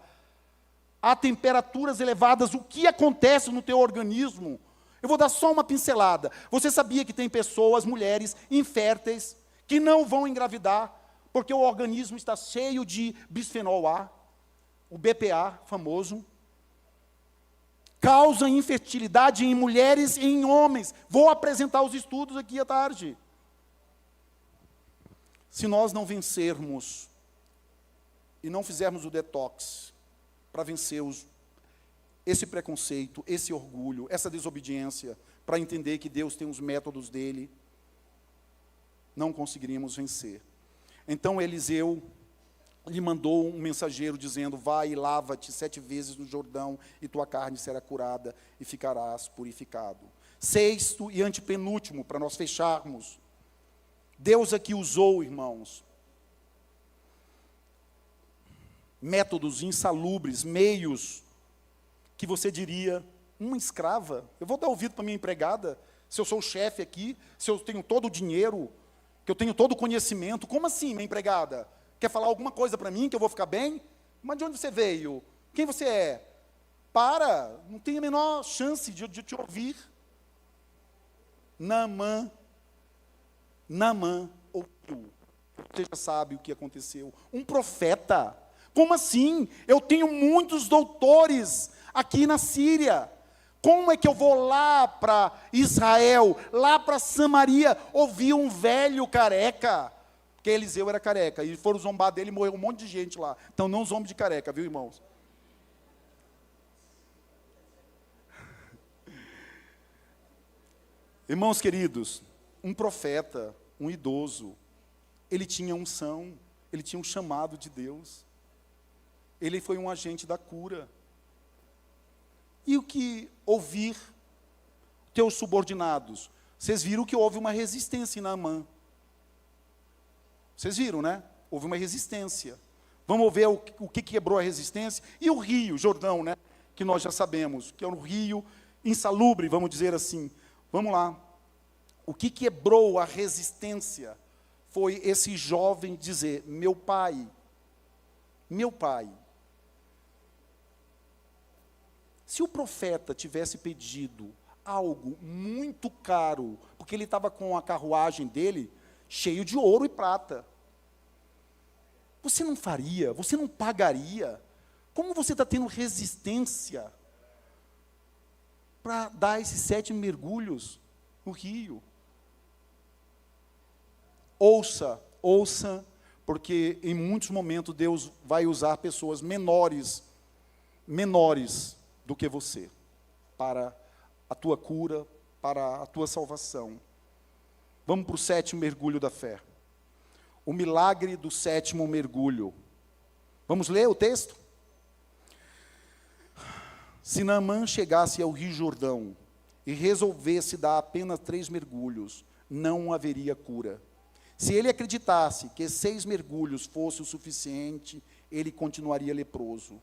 a temperaturas elevadas, o que acontece no teu organismo? Eu vou dar só uma pincelada. Você sabia que tem pessoas, mulheres inférteis, que não vão engravidar, porque o organismo está cheio de bisfenol A, o BPA famoso, causa infertilidade em mulheres e em homens. Vou apresentar os estudos aqui à tarde. Se nós não vencermos e não fizermos o detox para vencer esse preconceito, esse orgulho, essa desobediência, para entender que Deus tem os métodos dele, não conseguiríamos vencer. Então Eliseu lhe mandou um mensageiro dizendo, vai e lava-te 7 vezes no Jordão, e tua carne será curada, e ficarás purificado. 6º e antepenúltimo, para nós fecharmos. Deus aqui usou, irmãos, métodos insalubres, meios que você diria, uma escrava, eu vou dar ouvido para minha empregada, se eu sou o chefe aqui, se eu tenho todo o dinheiro, que eu tenho todo o conhecimento, como assim, minha empregada? Quer falar alguma coisa para mim, que eu vou ficar bem? Mas de onde você veio? Quem você é? Para, não tem a menor chance de te ouvir. Naamã ouviu. Você já sabe o que aconteceu. Um profeta. Como assim? Eu tenho muitos doutores aqui na Síria. Como é que eu vou lá para Israel, lá para Samaria, ouvir um velho careca? Porque Eliseu era careca, e foram zombar dele e morreu um monte de gente lá. Então não zombe de careca, viu, irmãos? Irmãos queridos, um profeta, um idoso, ele tinha unção, ele tinha um chamado de Deus. Ele foi um agente da cura. E o que ouvir teus subordinados? Vocês viram que houve uma resistência em Naamã. Vocês viram, né? Houve uma resistência. Vamos ver o que quebrou a resistência. E o rio, Jordão, né? Que nós já sabemos, que é um rio insalubre, vamos dizer assim. Vamos lá. O que quebrou a resistência foi esse jovem dizer, meu pai, se o profeta tivesse pedido algo muito caro, porque ele estava com a carruagem dele cheio de ouro e prata, você não faria, você não pagaria? Como você está tendo resistência para dar esses 7 mergulhos no rio? Ouça, porque em muitos momentos Deus vai usar pessoas menores do que você, para a tua cura, para a tua salvação. Vamos para o 7º mergulho da fé. O milagre do 7º mergulho. Vamos ler o texto? Se Naamã chegasse ao Rio Jordão e resolvesse dar apenas 3 mergulhos, não haveria cura. Se ele acreditasse que 6 mergulhos fosse o suficiente, ele continuaria leproso.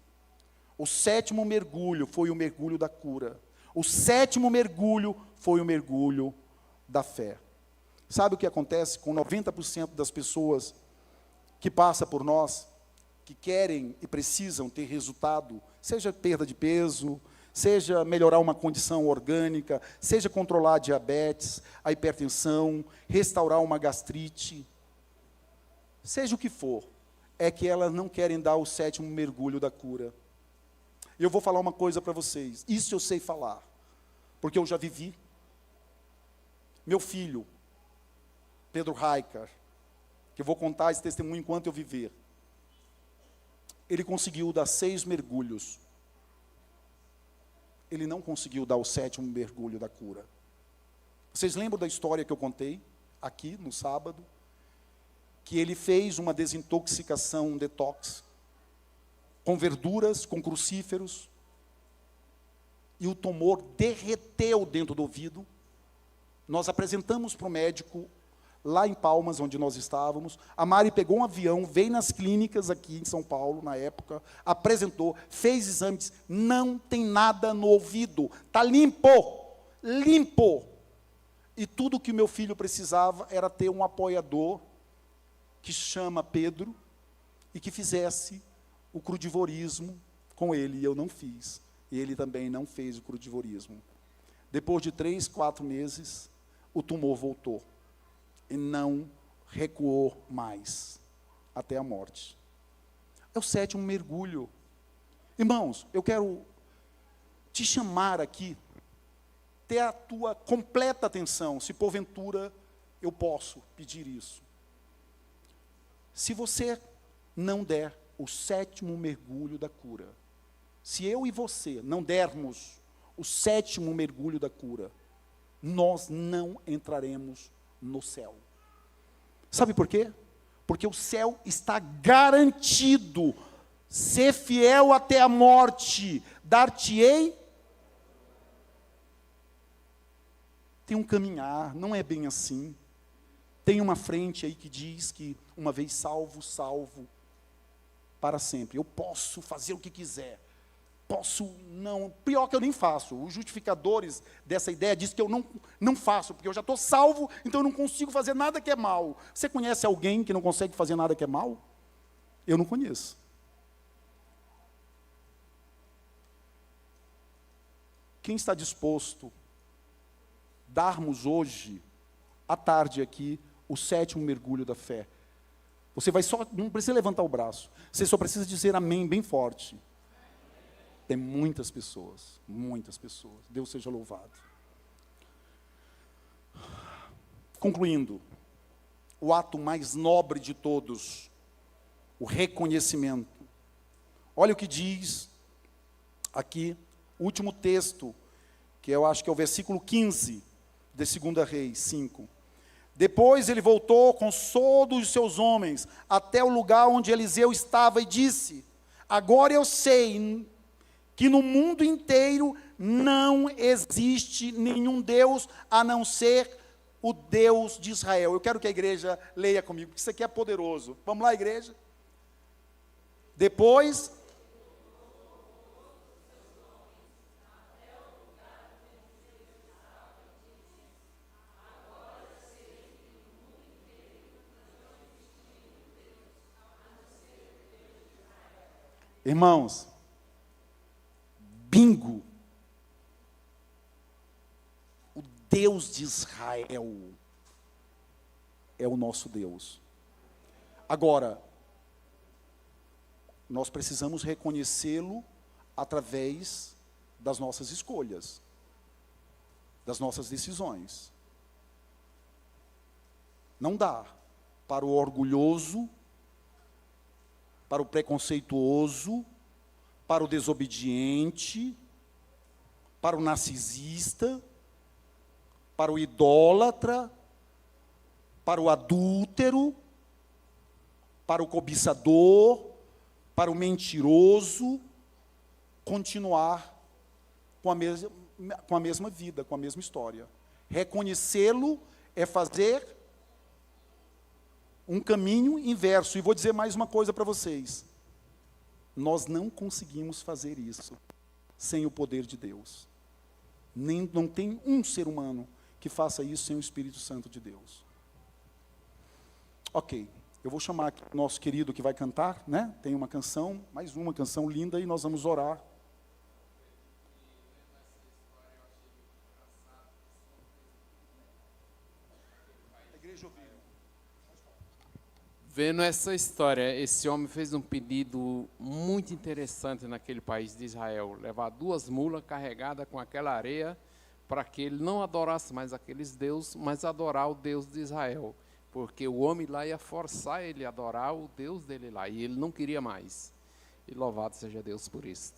O 7º mergulho foi o mergulho da cura. O 7º mergulho foi o mergulho da fé. Sabe o que acontece com 90% das pessoas que passam por nós, que querem e precisam ter resultado, seja perda de peso, seja melhorar uma condição orgânica, seja controlar a diabetes, a hipertensão, restaurar uma gastrite, seja o que for, é que elas não querem dar o 7º mergulho da cura. E eu vou falar uma coisa para vocês, isso eu sei falar, porque eu já vivi. Meu filho, Pedro Raikar, que eu vou contar esse testemunho enquanto eu viver, ele conseguiu dar 6 mergulhos. Ele não conseguiu dar o 7º mergulho da cura. Vocês lembram da história que eu contei aqui no sábado? Que ele fez uma desintoxicação, um detox, com verduras, com crucíferos, e o tumor derreteu dentro do ouvido. Nós apresentamos para o médico, lá em Palmas, onde nós estávamos. A Mari pegou um avião, veio nas clínicas aqui em São Paulo, na época, apresentou, fez exames, não tem nada no ouvido, está limpo. E tudo que o meu filho precisava era ter um apoiador, que chama Pedro, e que fizesse o crudivorismo com ele, e eu não fiz. E ele também não fez o crudivorismo. Depois de 3, 4 meses, o tumor voltou. E não recuou mais, até a morte. É o 7º mergulho. Irmãos, eu quero te chamar aqui, ter a tua completa atenção, se porventura eu posso pedir isso. Se você não der o 7º mergulho da cura, se eu e você não dermos o 7º mergulho da cura, nós não entraremos no céu. Sabe por quê? Porque o céu está garantido. Ser fiel até a morte, dar-te-ei. Tem um caminhar, não é bem assim. Tem uma frente aí que diz que uma vez salvo, salvo para sempre. Eu posso fazer o que quiser. Posso não. Pior que eu nem faço. Os justificadores dessa ideia dizem que eu não faço, porque eu já estou salvo, então eu não consigo fazer nada que é mal. Você conhece alguém que não consegue fazer nada que é mal? Eu não conheço. Quem está disposto a darmos hoje, à tarde aqui, o 7º mergulho da fé? Você vai só, não precisa levantar o braço. Você só precisa dizer amém bem forte. Tem muitas pessoas, muitas pessoas. Deus seja louvado. Concluindo, o ato mais nobre de todos, o reconhecimento. Olha o que diz aqui, o último texto, que eu acho que é o versículo 15, de 2 Reis 5. Depois ele voltou com todos os seus homens até o lugar onde Eliseu estava e disse: agora eu sei que no mundo inteiro não existe nenhum Deus a não ser o Deus de Israel. Eu quero que a igreja leia comigo, porque isso aqui é poderoso. Vamos lá, igreja? Depois... Irmãos, bingo. O Deus de Israel é o nosso Deus. Agora, nós precisamos reconhecê-lo através das nossas escolhas, das nossas decisões. Não dá para o orgulhoso, para o preconceituoso, para o desobediente, para o narcisista, para o idólatra, para o adúltero, para o cobiçador, para o mentiroso, continuar com a mesma vida, com a mesma história. Reconhecê-lo é fazer um caminho inverso. E vou dizer mais uma coisa para vocês. Nós não conseguimos fazer isso sem o poder de Deus. Não tem um ser humano que faça isso sem o Espírito Santo de Deus. Ok, eu vou chamar aqui o nosso querido que vai cantar, né? Tem uma canção, mais uma canção linda, e nós vamos orar. A igreja ouviu. Vendo essa história, esse homem fez um pedido muito interessante naquele país de Israel, levar 2 mulas carregadas com aquela areia, para que ele não adorasse mais aqueles deuses, mas adorar o Deus de Israel, porque o homem lá ia forçar ele a adorar o Deus dele lá, e ele não queria mais. E louvado seja Deus por isso.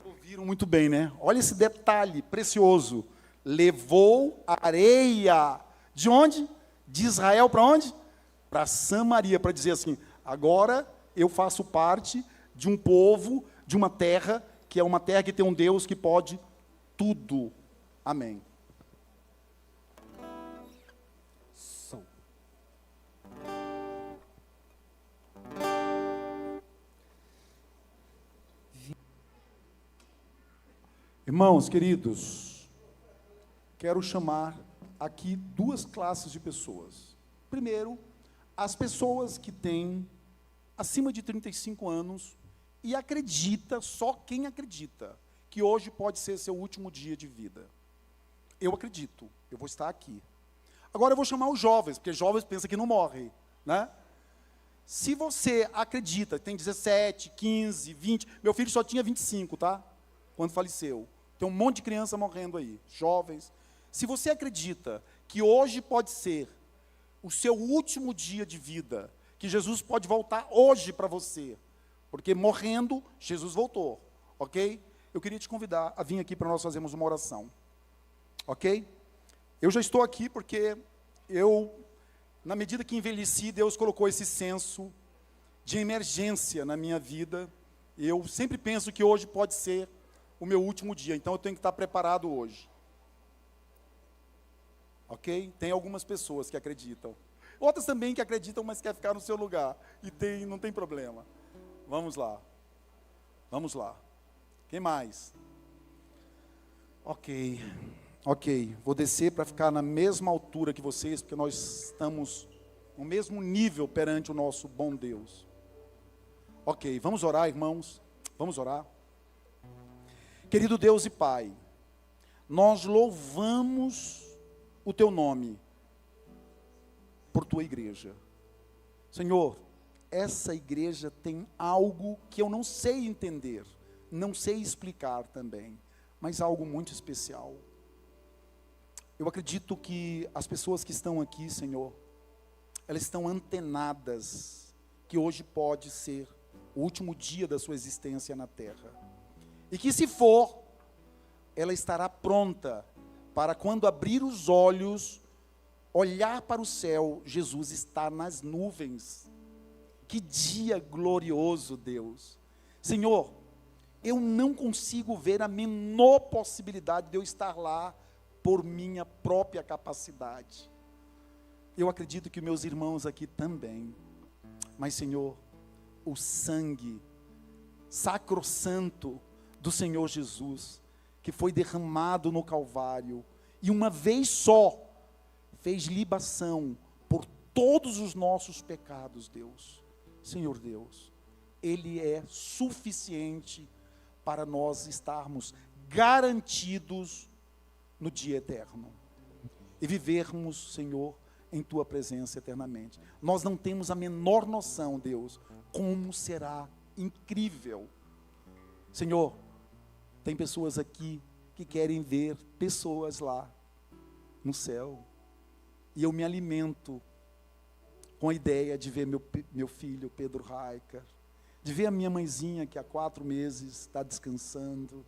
Ouviram muito bem, né? Olha esse detalhe precioso. Levou a areia, de onde? De Israel para onde? Para Samaria, para dizer assim, agora eu faço parte de um povo, de uma terra, que é uma terra que tem um Deus que pode tudo. Amém. Som. Irmãos queridos, quero chamar aqui 2 classes de pessoas. Primeiro, as pessoas que têm acima de 35 anos e acredita, só quem acredita, que hoje pode ser seu último dia de vida. Eu acredito, eu vou estar aqui. Agora eu vou chamar os jovens, porque jovens pensam que não morrem, né? Se você acredita, tem 17, 15, 20, meu filho só tinha 25, tá? Quando faleceu. Tem um monte de criança morrendo aí, jovens. Se você acredita que hoje pode ser o seu último dia de vida, que Jesus pode voltar hoje para você, porque morrendo, Jesus voltou, ok? Eu queria te convidar a vir aqui para nós fazermos uma oração, ok? Eu já estou aqui porque na medida que envelheci, Deus colocou esse senso de emergência na minha vida. Eu sempre penso que hoje pode ser o meu último dia, então eu tenho que estar preparado hoje. Ok? Tem algumas pessoas que acreditam. Outras também que acreditam, mas quer ficar no seu lugar. E não tem problema. Vamos lá. Vamos lá. Quem mais? Ok. Vou descer para ficar na mesma altura que vocês, porque nós estamos no mesmo nível perante o nosso bom Deus. Ok, vamos orar, irmãos. Vamos orar. Querido Deus e Pai, nós louvamos o Teu nome por Tua igreja. Senhor, essa igreja tem algo que eu não sei entender, não sei explicar também, mas algo muito especial. Eu acredito que as pessoas que estão aqui, Senhor, elas estão antenadas, que hoje pode ser o último dia da sua existência na terra. E que se for, ela estará pronta para quando abrir os olhos, olhar para o céu, Jesus está nas nuvens. Que dia glorioso, Deus. Senhor, eu não consigo ver a menor possibilidade de eu estar lá por minha própria capacidade. Eu acredito que meus irmãos aqui também. Mas, Senhor, o sangue sacrossanto do Senhor Jesus, que foi derramado no Calvário, e uma vez só, fez libação por todos os nossos pecados, Deus. Senhor Deus, Ele é suficiente para nós estarmos garantidos no dia eterno. E vivermos, Senhor, em Tua presença eternamente. Nós não temos a menor noção, Deus, como será incrível. Senhor, tem pessoas aqui que querem ver pessoas lá no céu. E eu me alimento com a ideia de ver meu filho, Pedro Raica, de ver a minha mãezinha, que há 4 meses está descansando,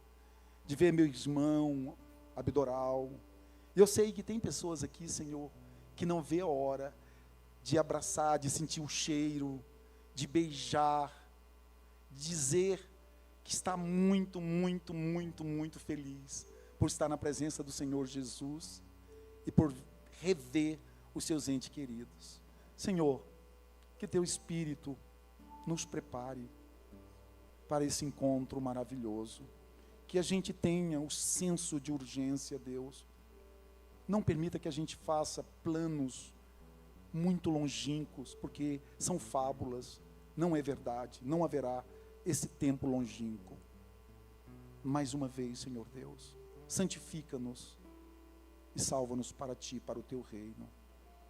de ver meu irmão, Abdoral. Eu sei que tem pessoas aqui, Senhor, que não vê a hora de abraçar, de sentir o cheiro, de beijar, de dizer que está muito, muito, muito, muito feliz por estar na presença do Senhor Jesus e por rever os seus entes queridos. Senhor, que Teu Espírito nos prepare para esse encontro maravilhoso, que a gente tenha o senso de urgência, Deus. Não permita que a gente faça planos muito longínquos, porque são fábulas, não é verdade, não haverá esse tempo longínquo. Mais uma vez, Senhor Deus, santifica-nos e salva-nos para Ti, para o Teu reino.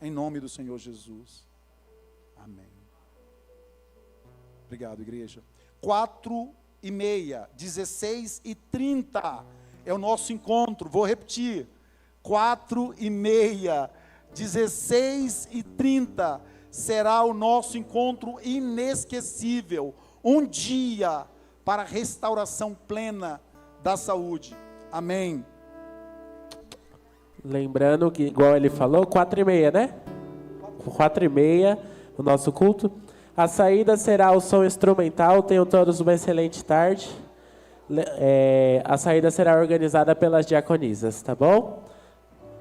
Em nome do Senhor Jesus. Amém. Obrigado, igreja. 4h30, 16h30 é o nosso encontro. Vou repetir. 4h30, 16h30 será o nosso encontro inesquecível. Um dia para a restauração plena da saúde. Amém. Lembrando que, igual ele falou, 4h30, né? 4h30, o nosso culto. A saída será o som instrumental. Tenham todos uma excelente tarde. A saída será organizada pelas diaconisas, tá bom?